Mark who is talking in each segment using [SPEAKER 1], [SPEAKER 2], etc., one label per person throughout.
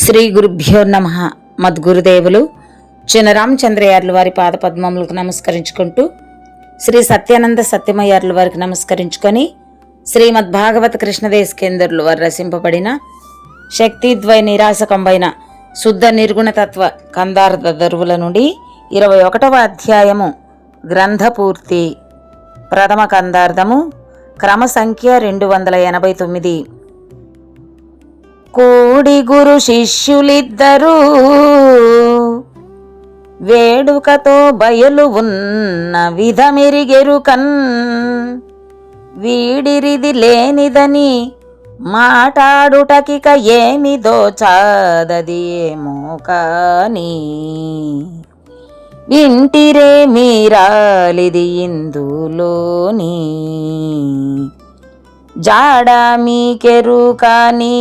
[SPEAKER 1] శ్రీ గురుభ్యో నమః. మద్గురుదేవులు చినరామచంద్రయార్ల వారి పాదపద్మములకు నమస్కరించుకుంటూ, శ్రీ సత్యానంద సత్యమయ్యార్ల వారికి నమస్కరించుకొని, శ్రీమద్భాగవత కృష్ణదేశకేంద్రులు వారు రచింపబడిన శక్తిద్వయ నిరాశకంబైన శుద్ధ నిర్గుణతత్వ కందార్థ దరువుల నుండి 21వ అధ్యాయము గ్రంథపూర్తి. ప్రథమ కందార్థము క్రమ సంఖ్య 289. కూడి గురు శిష్యులిద్దరూ వేడుకతో బయలు ఉన్న విధమెరిగెరుకన్, వీడిరిది లేనిదని మాటాడుటకిక ఏమి దోచాదది ఏమో కాని, వింటిరే మీరాలిది ఇందులోని, జాడ మీకెరుకాని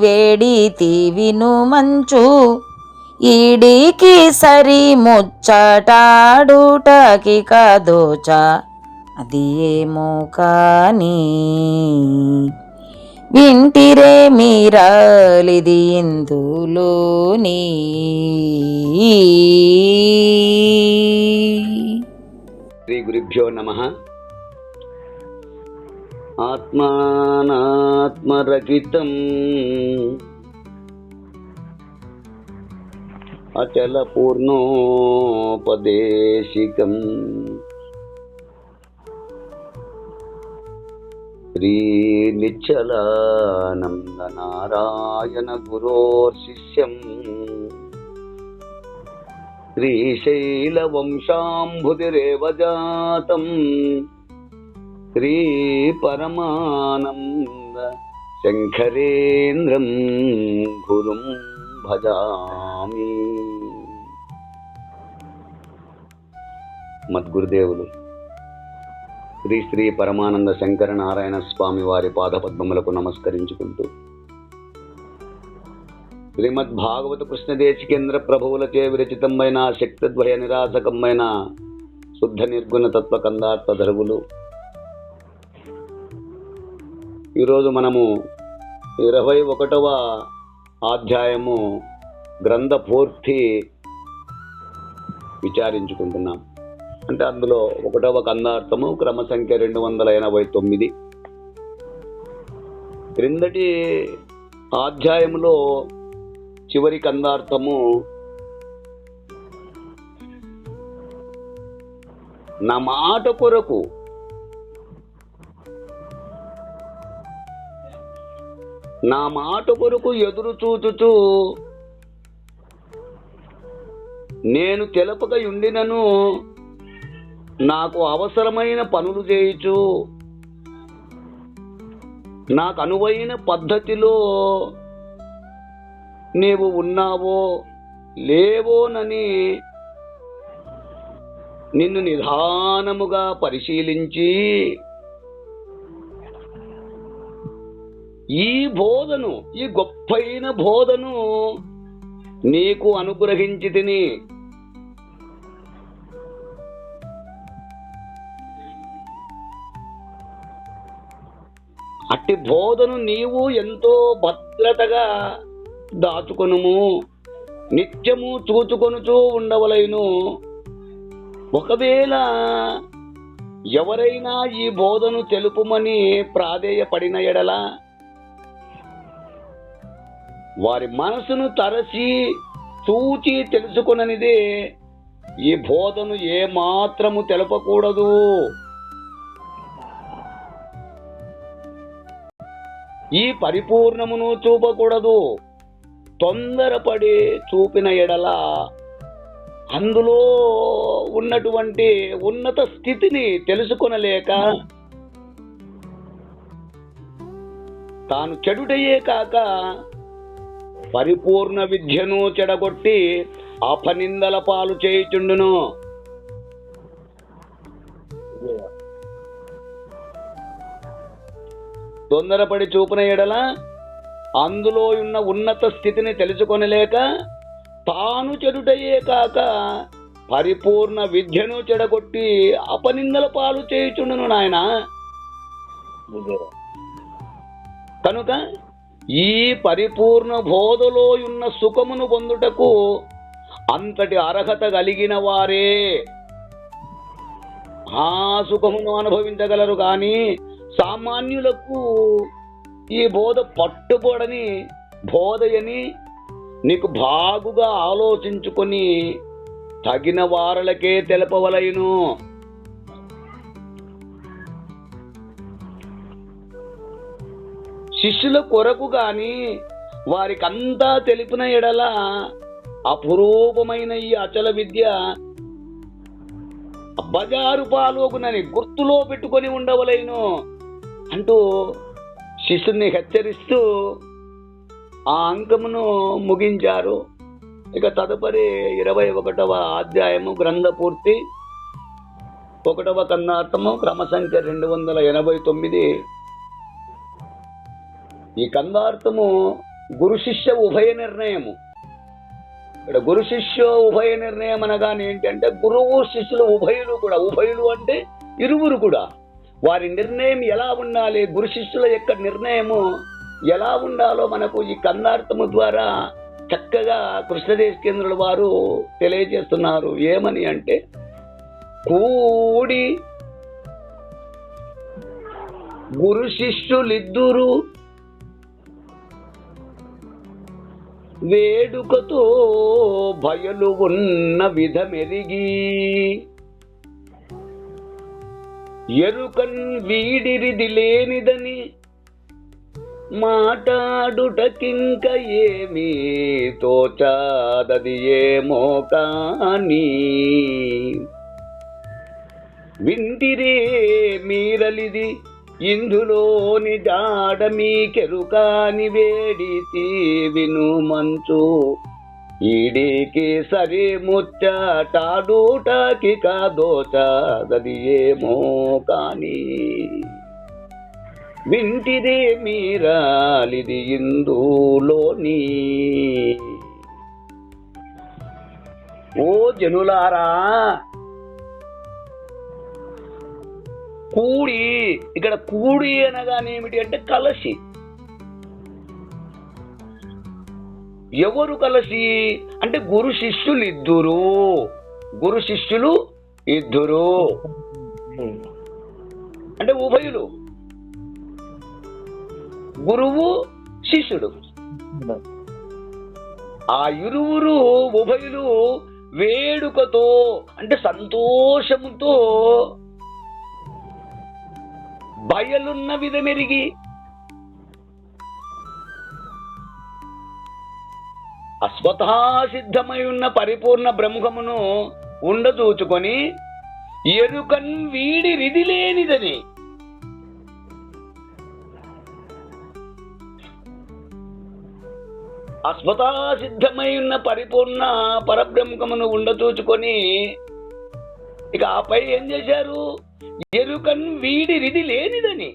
[SPEAKER 1] వేడితి విను మంచు, ఈడికి సరి ముచ్చటాడుటకి కదోచ అది ఏమో కాని, వింటిరే మీరాలిది ఇందులోని.
[SPEAKER 2] శ్రీ గురుభ్యో నమః. ఆత్మానాత్మరహితం అచల పూర్ణోపదేశికం, శ్రీ నిశ్చలానంద నారాయణ గురోర్ శిష్యం, శ్రీశైల వంశాంబుధిరేవ జాతం, శ్రీ పరమానంద శంకరేంద్రం గురుం భజామి. మద్గురుదేవులు శ్రీ శ్రీ పరమానంద శంకర నారాయణ స్వామి వారి పాదపద్మములకు నమస్కరించుకుంటూ, శ్రీమద్ భాగవత కృష్ణదేశికేంద్ర ప్రభువులచే విరచితమైన శక్తిద్వయ నిరాశకమైన శుద్ధ నిర్గుణ తత్వ కందార్థ దరువులు. ఈరోజు మనము 21వ అధ్యాయము గ్రంథ పూర్తి విచారించుకుంటున్నాం. అంటే అందులో 1వ కందార్థము క్రమ సంఖ్య 289. క్రిందటి అధ్యాయములో చివరి కందార్థము నా మాట కొరకు ఎదురు చూచుచు నేను తెలపక ఉండినను నాకు అవసరమైన పనులు చేయుచు నాకు అనువైన పద్ధతిలో నీవు ఉన్నావో లేవోనని నిన్ను నిదానముగా పరిశీలించి ఈ బోధను, ఈ గొప్పైన బోధను నీకు అనుగ్రహించి తిని, అట్టి బోధను నీవు ఎంతో భద్రతగా దాచుకొనుము, నిత్యము చూచుకొనుచూ ఉండవలెను. ఒకవేళ ఎవరైనా ఈ బోధను తెలుపుమని ప్రాధేయపడిన ఎడల వారి మనసును తరచి చూచి తెలుసుకొననిదే ఈ బోధను ఏ మాత్రము తెలపకూడదు. ఈ పరిపూర్ణమును చూపకూడదు. తొందరపడి చూపిన ఎడల అందులో ఉన్నటువంటి ఉన్నత స్థితిని తెలుసుకొనలేక తాను చెడుటయే కాక పరిపూర్ణ విద్యను చెడగొట్టి అపనిందల పాలు చేయుచుండును. తొందరపడి చూపిన ఎడల అందులో ఉన్న ఉన్నత స్థితిని తెలుసుకొనలేక తాను చెడుటయే కాక పరిపూర్ణ విద్యను చెడగొట్టి అపనిందల పాలు చేయుచుండును నాయన. కనుక ఈ పరిపూర్ణ బోధలో ఉన్న సుఖమును పొందుటకు అంతటి అర్హత కలిగిన వారే ఆ సుఖమును అనుభవించగలరు. కానీ సామాన్యులకు ఈ బోధ పట్టుబడని బోధయని నీకు బాగుగా ఆలోచించుకొని తగిన వారలకే తెలపవలయును. శిష్యుల కొరకు గాని వారికంతా తెలిపిన ఎడల అపురూపమైన ఈ అచల విద్య బజారు పాలోగునని గుర్తులో పెట్టుకొని ఉండవలేను అంటూ శిష్యుని హెచ్చరిస్తూ ఆ అంకమును ముగించారు. ఇక తదుపరి 21వ అధ్యాయము గ్రంథ పూర్తి 1వ కన్నార్థము క్రమ సంఖ్య 289. ఈ కందార్థము గురు శిష్య ఉభయ నిర్ణయము. ఇక్కడ గురు శిష్య ఉభయ నిర్ణయం అనగానే ఏంటంటే గురువు శిష్యులు ఉభయులు కూడా, ఉభయులు అంటే ఇరువురు కూడా వారి నిర్ణయం ఎలా ఉండాలి, గురు శిష్యుల యొక్క నిర్ణయము ఎలా ఉండాలో మనకు ఈ కందార్థము ద్వారా చక్కగా కృష్ణదేశకేంద్రుల వారు తెలియజేస్తున్నారు. ఏమని అంటే, కూడి గురు శిష్యులిద్దురు వేడుకతో భయలు ఉన్న విధమెరిగి ఎరుకన్ వీడిరిది లేనిదని మాటాడుటకింక ఏమీ తోచాదది ఏమో కాని వింటిరే మీరలిది ఇందులోని జాడ మీకెరుకాని వేడితి విను మంచు ఈడికి సరి ముచ్చటాడుటకి కాదోచదది ఏమో కాని వింటిదే మీరాలిది ఇందులోని. ఓ జనులారా, కూడి, ఇక్కడ కూడి అనగానే ఏమిటి అంటే కలసి. ఎవరు కలసి అంటే గురు శిష్యులు ఇద్దురు, గురు శిష్యులు ఇద్దురు అంటే ఉభయులు, గురువు శిష్యుడు. ఆ ఇరువురు ఉభయులు వేడుకతో అంటే సంతోషముతో బయలున్న విధమెరిగి అస్వతహా సిద్ధమై ఉన్న పరిపూర్ణ బ్రహ్మమును ఉండదూచుకొని ఎరుకన్ వీడి రిది లేనిదని అస్వతహా సిద్ధమై ఉన్న పరిపూర్ణ పరబ్రహ్మమును ఉండదూచుకొని ఇక ఆపై ఏం చేశారు, ఎరుకన్ వీడి రిది లేనిదని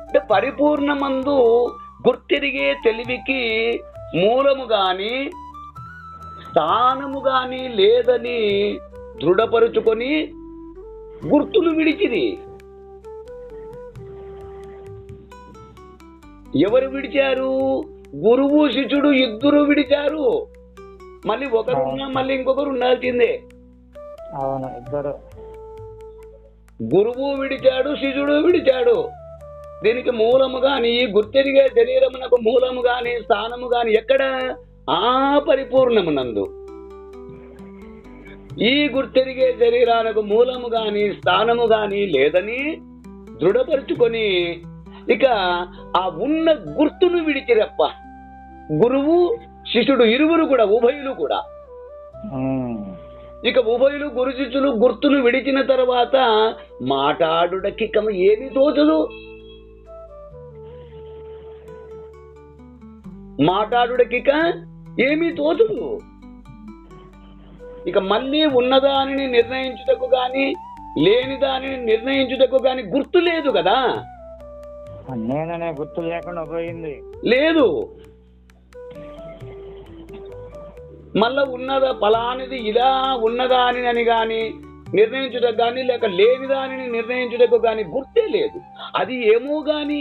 [SPEAKER 2] అంటే పరిపూర్ణమందు గుర్తిరిగే తెలివికి మూలము గాని స్థానము గాని లేదని దృఢపరుచుకొని గుర్తులు విడిచిది. ఎవరు విడిచారు? గురువు శిష్యుడు ఇద్దరు విడిచారు. మళ్ళీ ఒకరున్నా మళ్ళీ ఇంకొకరు ఉండాల్సిందే.
[SPEAKER 3] అవును, ఇద్దరు.
[SPEAKER 2] గురువు విడిచాడు, శిష్యుడు విడిచాడు. దీనికి మూలము గాని, గుర్తెరిగే శరీరమునకు మూలము గాని స్థానము గాని ఎక్కడ? ఆ పరిపూర్ణమునందు. ఈ గుర్తెరిగే శరీరానికి మూలము గాని స్థానము గాని లేదని దృఢపరుచుకొని ఇక ఆ ఉన్న గుర్తును విడిచిరప్ప. గురువు శిష్యుడు ఇరువురు కూడా, ఉభయులు కూడా. ఇక ఉభయులు గురు శిష్యులు గుర్తును విడిచిన తర్వాత మాటాడుటకి ఏమి తోచదు. మాటాడుటకి ఏమీ తోచదు. ఇక మళ్ళీ ఉన్నదానిని నిర్ణయించుటకు గాని లేని దానిని నిర్ణయించుటకు గాని గుర్తు లేదు కదా.
[SPEAKER 3] నేననే గుర్తు లేకుండా పోయింది.
[SPEAKER 2] లేదు. మళ్ళా ఉన్నదా ఫలానిది ఇలా ఉన్నదాని అని గాని నిర్ణయించుటకు గాని లేక లేని దానిని నిర్ణయించుటకు గాని గుర్తే లేదు. అది ఏమో గాని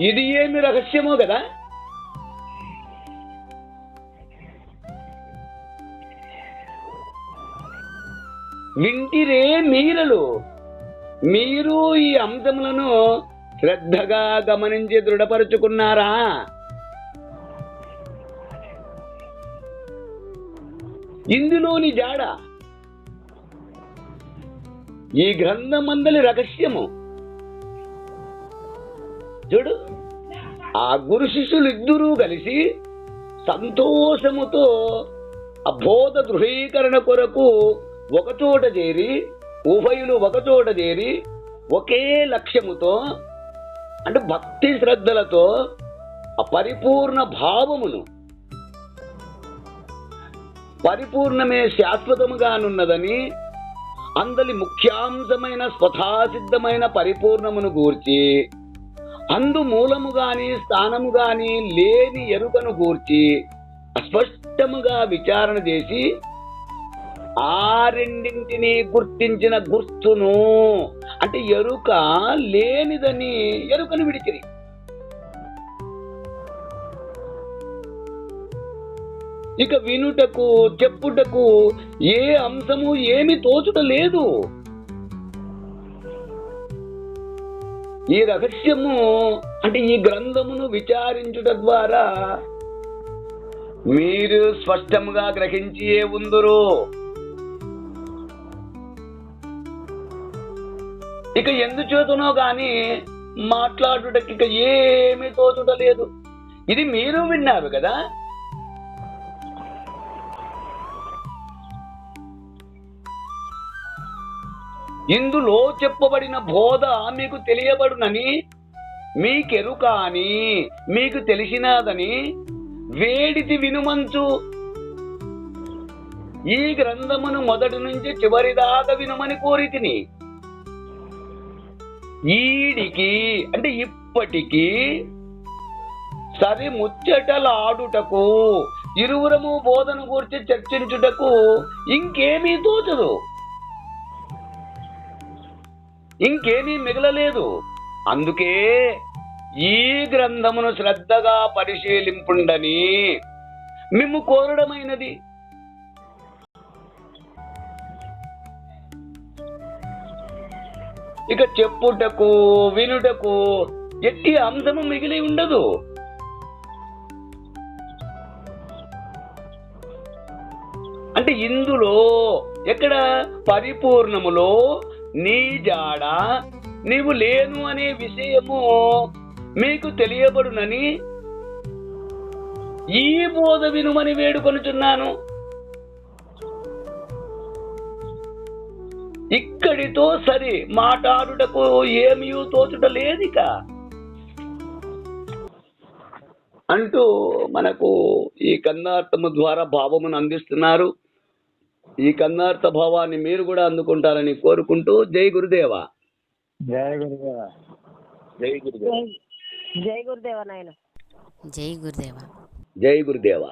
[SPEAKER 2] ఇది ఏమి రహస్యమో కదా. వింటిరే మీరలు, మీరు ఈ అంశములను శ్రద్ధగా గమనించి దృఢపరుచుకున్నారా? ఇందులోని జాడ, ఈ గ్రంథమందలి రహస్యము చూడు. ఆ గురు శిష్యులు ఇద్దరూ కలిసి సంతోషముతో ఆ బోధ దృఢీకరణ కొరకు ఒకచోట చేరి, ఉభయులు ఒకచోట చేరి ఒకే లక్ష్యముతో, అంటే భక్తి శ్రద్ధలతో ఆ పరిపూర్ణ భావమును, పరిపూర్ణమే శాశ్వతముగానున్నదని, అందలి ముఖ్యాంశమైన స్వతహాసిద్ధమైన పరిపూర్ణమును గూర్చి, అందు మూలము గాని స్థానము గాని లేని ఎరుకను గూర్చి అస్పష్టముగా విచారణ చేసి ఆ రెండింటిని గుర్తించిన గుర్తును, అంటే ఎరుక లేనిదని ఎరుకను విడిచిరి. ఇక వినుటకు చెప్పుటకు ఏ అంశము ఏమి తోచుట లేదు. ఈ రహస్యము, అంటే ఈ గ్రంథమును విచారించుట ద్వారా మీరు స్పష్టముగా గ్రహించి ఉందురు. ఇక ఎందుచేతనో గాని మాట్లాడుటకి ఇక ఏమీ తోచుట లేదు. ఇది మీరు విన్నారు కదా. ఇందులో చెప్పబడిన బోధ మీకు తెలియబడునని, మీకెరుక అని మీకు తెలిసినదని వేడితి వినుమంచు. ఈ గ్రంథమును మొదటి నుంచి చివరి దాకా వినుమని కోరితిని. ఈడికి, అంటే ఇప్పటికీ సరి ముచ్చటలాడుటకు, ఇరువురము బోధను గురించి చర్చించుటకు ఇంకేమీ తోచదు, ఇంకేమీ మిగలలేదు. అందుకే ఈ గ్రంథమును శ్రద్ధగా పరిశీలింపుండని మిమ్ము కోరడమైనది. ఇక చెప్పుటకు వినుటకు ఎట్టి అంశము మిగిలి ఉండదు. అంటే ఇందులో ఎక్కడ పరిపూర్ణములో నీ జాడ నీవు లేను అనే విషయము మీకు తెలియబడునని ఈ బోధ వినుమని వేడుకొనుచున్నాను. ఇక్కడితో సరి, మాట్లాడుటకు ఏమీ తోచుట లేదిక అంటూ మనకు ఈ కన్నార్థము ద్వారా భావమును అందిస్తున్నారు. ఈ కన్నార్థ భావాన్ని మీరు కూడా అందుకుంటారని కోరుకుంటూ జై గురుదేవ.
[SPEAKER 3] జై గురుదేవ. జై గురుదేవ.
[SPEAKER 4] జై గురుదేవ నాయన.
[SPEAKER 1] జై గురుదేవ.
[SPEAKER 2] జై గురుదేవ.